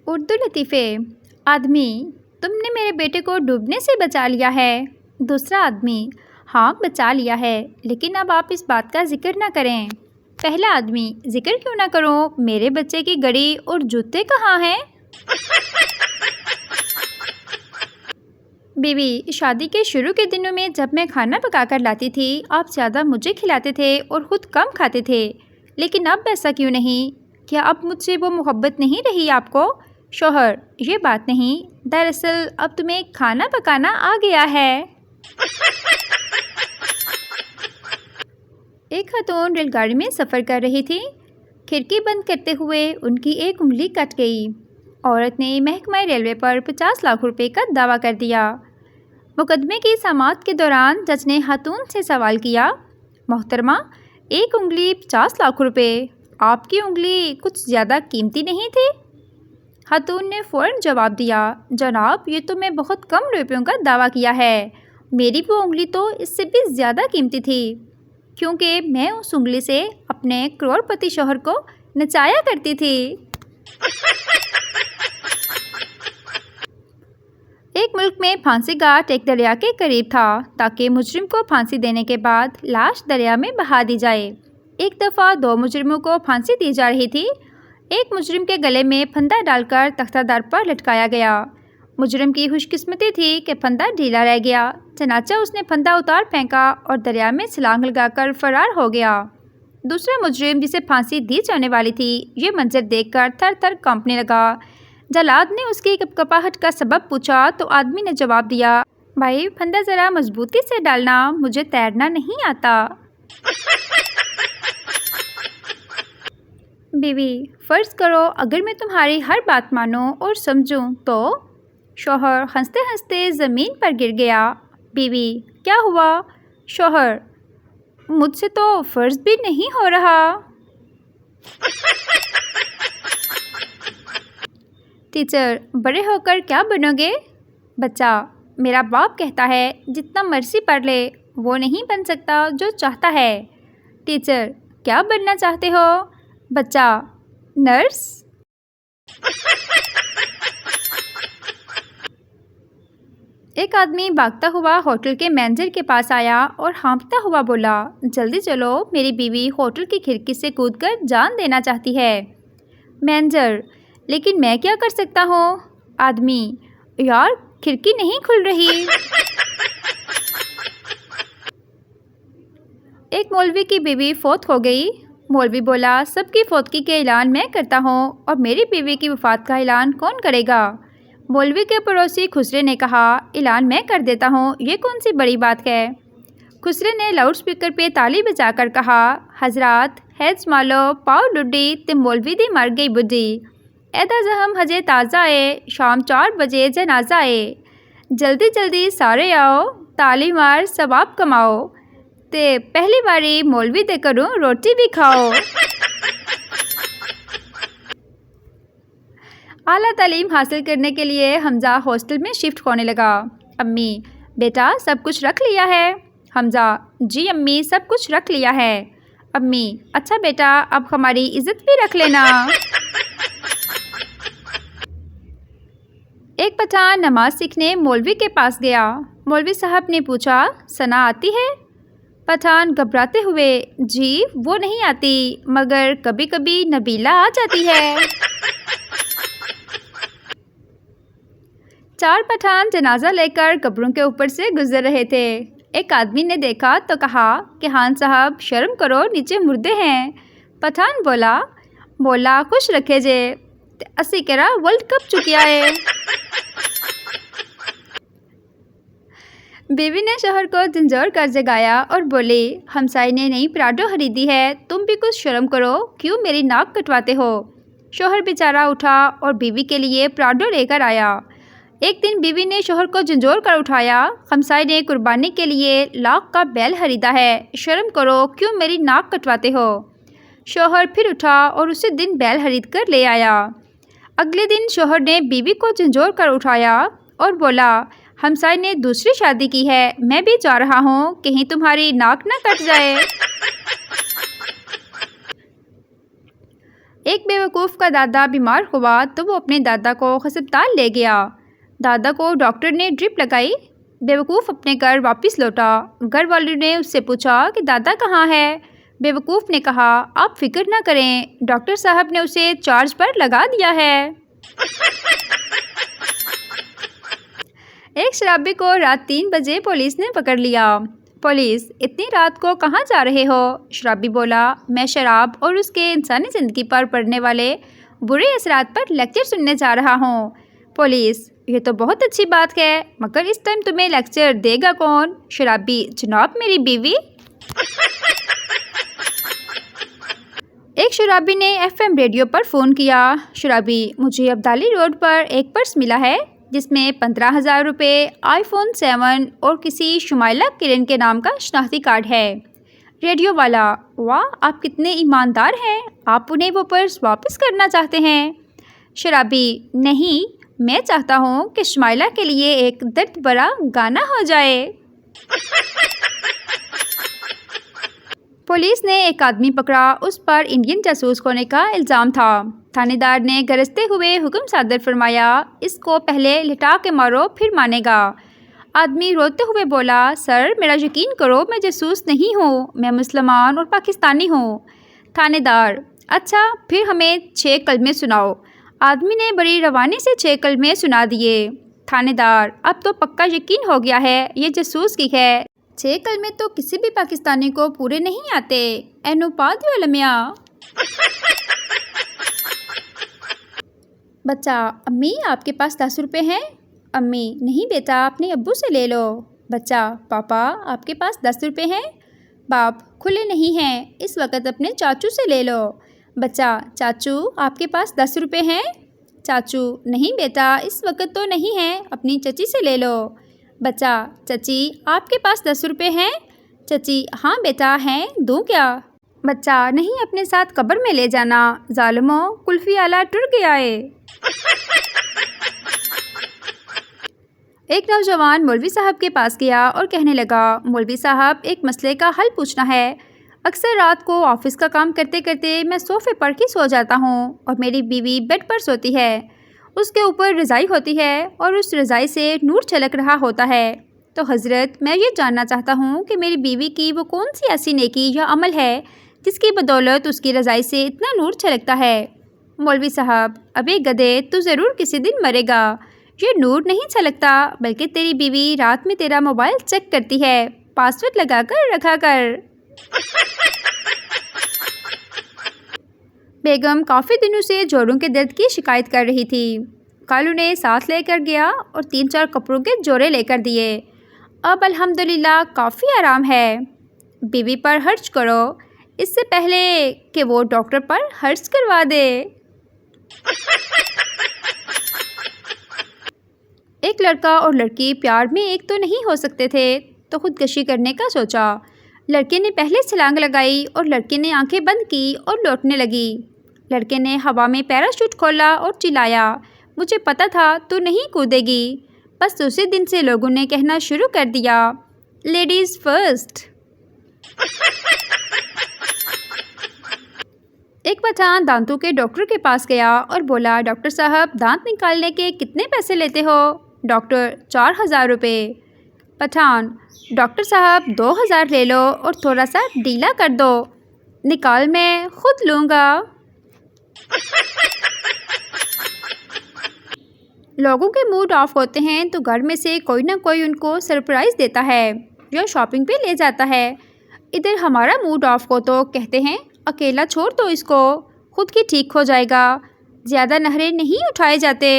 اردو لطیفے۔ آدمی: تم نے میرے بیٹے کو ڈوبنے سے بچا لیا ہے۔ دوسرا آدمی: ہاں بچا لیا ہے، لیکن اب آپ اس بات کا ذکر نہ کریں۔ پہلا آدمی: ذکر کیوں نہ کروں؟ میرے بچے کی گھڑی اور جوتے کہاں ہیں؟ بیوی: شادی کے شروع کے دنوں میں جب میں کھانا پکا کر لاتی تھی، آپ زیادہ مجھے کھلاتے تھے اور خود کم کھاتے تھے، لیکن اب ایسا کیوں نہیں؟ کیا اب مجھ سے وہ محبت نہیں رہی آپ کو؟ شوہر: یہ بات نہیں، دراصل اب تمہیں کھانا پکانا آ گیا ہے۔ ایک خاتون ریل گاڑی میں سفر کر رہی تھی۔ کھڑکی بند کرتے ہوئے ان کی ایک انگلی کٹ گئی۔ عورت نے محکمہ ریلوے پر 50 لاکھ روپے کا دعویٰ کر دیا۔ مقدمے کی سماعت کے دوران جج نے خاتون سے سوال کیا: محترمہ، ایک انگلی 50 لاکھ روپے، آپ کی انگلی کچھ زیادہ قیمتی نہیں تھی؟ خاتون نے فوراً جواب دیا: جناب، یہ تو میں بہت کم روپیوں کا دعویٰ کیا ہے، میری وہ انگلی تو اس سے بھی زیادہ قیمتی تھی، کیونکہ میں اس انگلی سے اپنے کروڑ پتی شوہر کو نچایا کرتی تھی۔ ایک ملک میں پھانسی گھاٹ ایک دریا کے قریب تھا تاکہ مجرم کو پھانسی دینے کے بعد لاش دریا میں بہا دی جائے۔ ایک دفعہ 2 مجرموں کو پھانسی دی جا رہی تھی۔ ایک مجرم کے گلے میں پھندا ڈال کر تختہ دار پر لٹکایا گیا۔ مجرم کی خوش قسمتی تھی کہ پھندا ڈھیلا رہ گیا، چنانچہ اس نے پھندا اتار پھینکا اور دریا میں چھلانگ لگا کر فرار ہو گیا۔ دوسرا مجرم جسے پھانسی دی جانے والی تھی، یہ منظر دیکھ کر تھر تھر کانپنے لگا۔ جلاد نے اس کی کپکپاہٹ کا سبب پوچھا تو آدمی نے جواب دیا: بھائی، پھندا ذرا مضبوطی سے ڈالنا، مجھے تیرنا نہیں آتا۔ بیوی: فرض کرو اگر میں تمہاری ہر بات مانوں اور سمجھوں تو؟ شوہر ہنستے ہنستے زمین پر گر گیا۔ بیوی: کیا ہوا؟ شوہر: مجھ سے تو فرض بھی نہیں ہو رہا۔ ٹیچر: بڑے ہو کر کیا بنو گے؟ بچہ: میرا باپ کہتا ہے جتنا مرضی پڑھ لے، وہ نہیں بن سکتا جو چاہتا ہے۔ ٹیچر: کیا بننا چاہتے ہو؟ بچہ: نرس۔ ایک آدمی بھاگتا ہوا ہوٹل کے مینیجر کے پاس آیا اور ہانپتا ہوا بولا: جلدی چلو، میری بیوی ہوٹل کی کھڑکی سے کود کر جان دینا چاہتی ہے۔ مینیجر: لیکن میں کیا کر سکتا ہوں؟ آدمی: یار، کھڑکی نہیں کھل رہی۔ ایک مولوی کی بیوی فوت ہو گئی۔ مولوی بولا: سب کی فوتگی کے اعلان میں کرتا ہوں، اور میری بیوی کی وفات کا اعلان کون کرے گا؟ مولوی کے پڑوسی خسرے نے کہا: اعلان میں کر دیتا ہوں، یہ کون سی بڑی بات ہے؟ خسرے نے لاؤڈ سپیکر پہ تالی بجا کر کہا: حضرات، ہیج مالو پاؤ لڈی تے مولوی دی مر گئی بڈھی، ایدا زہم ہجے تازہ اے، شام 4 بجے جنازہ اے، جلدی جلدی سارے آؤ، تالی مار ثواب کماؤ، تے پہلی باری مولوی دے کروں روٹی بھی کھاؤ۔ اعلیٰ تعلیم حاصل کرنے کے لیے حمزہ ہاسٹل میں شفٹ ہونے لگا۔ امی: بیٹا، سب کچھ رکھ لیا ہے؟ حمزہ: جی امی، سب کچھ رکھ لیا ہے۔ امی: اچھا بیٹا، اب ہماری عزت بھی رکھ لینا۔ ایک پٹھان نماز سیکھنے مولوی کے پاس گیا۔ مولوی صاحب نے پوچھا: ثنا آتی ہے؟ پٹھان گھبراتے ہوئے: جی وہ نہیں آتی، مگر کبھی کبھی نبیلہ آ جاتی ہے۔ 4 پٹھان جنازہ لے کر قبروں کے اوپر سے گزر رہے تھے۔ ایک آدمی نے دیکھا تو کہا کہ خان صاحب، شرم کرو، نیچے مردے ہیں۔ پٹھان بولا خوش رکھے جے، اسی کرا ورلڈ کپ چکیا ہے۔ بیوی نے شوہر کو جھنجھوڑ کر جگایا اور بولی: ہمسائے نے نئی پراڈو خریدی ہے، تم بھی کچھ شرم کرو، کیوں میری ناک کٹواتے ہو؟ شوہر بیچارہ اٹھا اور بیوی کے لیے پراڈو لے کر آیا۔ ایک دن بیوی نے شوہر کو جھنجھوڑ کر اٹھایا: ہمسائے نے قربانی کے لیے لاکھ کا بیل خریدا ہے، شرم کرو، کیوں میری ناک کٹواتے ہو؟ شوہر پھر اٹھا اور اسی دن بیل خرید کر لے آیا۔ اگلے دن شوہر نے بیوی کو جھنجھوڑ کر اٹھایا اور بولا: ہمسائے نے دوسری شادی کی ہے، میں بھی جا رہا ہوں، کہیں تمہاری ناک نہ کٹ جائے۔ ایک بیوقوف کا دادا بیمار ہوا تو وہ اپنے دادا کو ہسپتال لے گیا۔ دادا کو ڈاکٹر نے ڈرپ لگائی۔ بیوقوف اپنے گھر واپس لوٹا۔ گھر والوں نے اس سے پوچھا کہ دادا کہاں ہے؟ بیوقوف نے کہا آپ فکر نہ کریں، ڈاکٹر صاحب نے اسے چارج پر لگا دیا ہے۔ ایک شرابی کو رات 3 بجے پولیس نے پکڑ لیا۔ پولیس اتنی رات کو کہاں جا رہے ہو؟ شرابی بولا میں شراب اور اس کے انسانی زندگی پر پڑنے والے برے اثرات پر لیکچر سننے جا رہا ہوں۔ پولیس یہ تو بہت اچھی بات ہے، مگر اس ٹائم تمہیں لیکچر دے گا کون؟ شرابی جناب میری بیوی۔ ایک شرابی نے FM ریڈیو پر فون کیا۔ شرابی مجھے عبدالی روڈ پر ایک پرس ملا ہے جس میں 15,000 روپے، iPhone 7 اور کسی شمائلہ کرن کے نام کا شناختی کارڈ ہے۔ ریڈیو والا واہ آپ کتنے ایماندار ہیں، آپ انہیں وہ پرس واپس کرنا چاہتے ہیں؟ شرابی نہیں، میں چاہتا ہوں کہ شمائلہ کے لیے ایک درد بھرا گانا ہو جائے۔ پولیس نے ایک آدمی پکڑا، اس پر انڈین جاسوس ہونے کا الزام تھا۔ تھانے دار نے گرجتے ہوئے حکم صادر فرمایا اس کو پہلے لٹا کے مارو پھر مانے گا۔ آدمی روتے ہوئے بولا سر میرا یقین کرو میں جاسوس نہیں ہوں، میں مسلمان اور پاکستانی ہوں۔ تھانے دار اچھا پھر ہمیں 6 کلمے سناؤ۔ آدمی نے بڑی روانی سے 6 کلمے سنا دیے۔ تھانے دار اب تو پکا یقین ہو گیا ہے یہ جاسوس کی ہے، 6 کلمے تو کسی بھی پاکستانی کو پورے نہیں آتے۔ اینو پادیو لمیا۔ بچہ امی آپ کے پاس 10 روپے ہیں؟ امی نہیں بیٹا اپنے ابو سے لے لو۔ بچہ پاپا آپ کے پاس 10 روپے ہیں؟ باپ کھلے نہیں ہیں، اس وقت اپنے چاچو سے لے لو۔ بچہ چاچو آپ کے پاس 10 روپے ہیں؟ چاچو نہیں بیٹا اس وقت تو نہیں ہیں، اپنی چچی سے لے لو۔ بچہ چچی آپ کے پاس 10 روپے ہیں؟ چچی ہاں بیٹا ہیں، دوں کیا؟ بچہ نہیں اپنے ساتھ قبر میں لے جانا، ظالموں کلفی آلا ٹر گیا ہے۔ ایک نوجوان مولوی صاحب کے پاس گیا اور کہنے لگا مولوی صاحب ایک مسئلے کا حل پوچھنا ہے۔ اکثر رات کو آفس کا کام کرتے کرتے میں صوفے پر ہی سو جاتا ہوں اور میری بیوی بیڈ پر سوتی ہے، اس کے اوپر رضائی ہوتی ہے اور اس رضائی سے نور چھلک رہا ہوتا ہے، تو حضرت میں یہ جاننا چاہتا ہوں کہ میری بیوی کی وہ کون سی ایسی نیکی یا عمل ہے جس کی بدولت اس کی رضائی سے اتنا نور چھلکتا ہے؟ مولوی صاحب ابے گدھے تو ضرور کسی دن مرے گا، یہ نور نہیں چھلکتا بلکہ تیری بیوی رات میں تیرا موبائل چیک کرتی ہے، پاسورڈ لگا کر رکھا کر۔ بیگم کافی دنوں سے جوڑوں کے درد کی شکایت کر رہی تھی، کل انہیں ساتھ لے کر گیا اور 3-4 کپڑوں کے جوڑے لے کر دیے، اب الحمدللہ کافی آرام ہے۔ بیوی پر خرچ کرو اس سے پہلے کہ وہ ڈاکٹر پر خرچ کروا دے۔ ایک لڑکا اور لڑکی پیار میں ایک تو نہیں ہو سکتے تھے تو خودکشی کرنے کا سوچا۔ لڑکے نے پہلے چھلانگ لگائی اور لڑکی نے آنکھیں بند کی اور لوٹنے لگی۔ لڑکے نے ہوا میں پیراشوٹ کھولا اور چلایا مجھے پتا تھا تو نہیں کودے گی، بس اسی دن سے لوگوں نے کہنا شروع کر دیا لیڈیز فرسٹ۔ ایک پٹھان دانتوں کے ڈاکٹر کے پاس گیا اور بولا ڈاکٹر صاحب دانت نکالنے کے کتنے پیسے لیتے ہو؟ ڈاکٹر 4,000 روپے۔ پٹھان ڈاکٹر صاحب 2,000 لے لو اور تھوڑا سا ڈھیلا کر دو، نکال میں خود لوں گا۔ لوگوں کے موڈ آف ہوتے ہیں تو گھر میں سے کوئی نہ کوئی ان کو سرپرائز دیتا ہے یا شاپنگ پہ لے جاتا ہے۔ ادھر ہمارا موڈ آف ہو تو کہتے ہیں اکیلا چھوڑ دو اس کو، خود ہی ٹھیک ہو جائے گا، زیادہ نخرے نہیں اٹھائے جاتے۔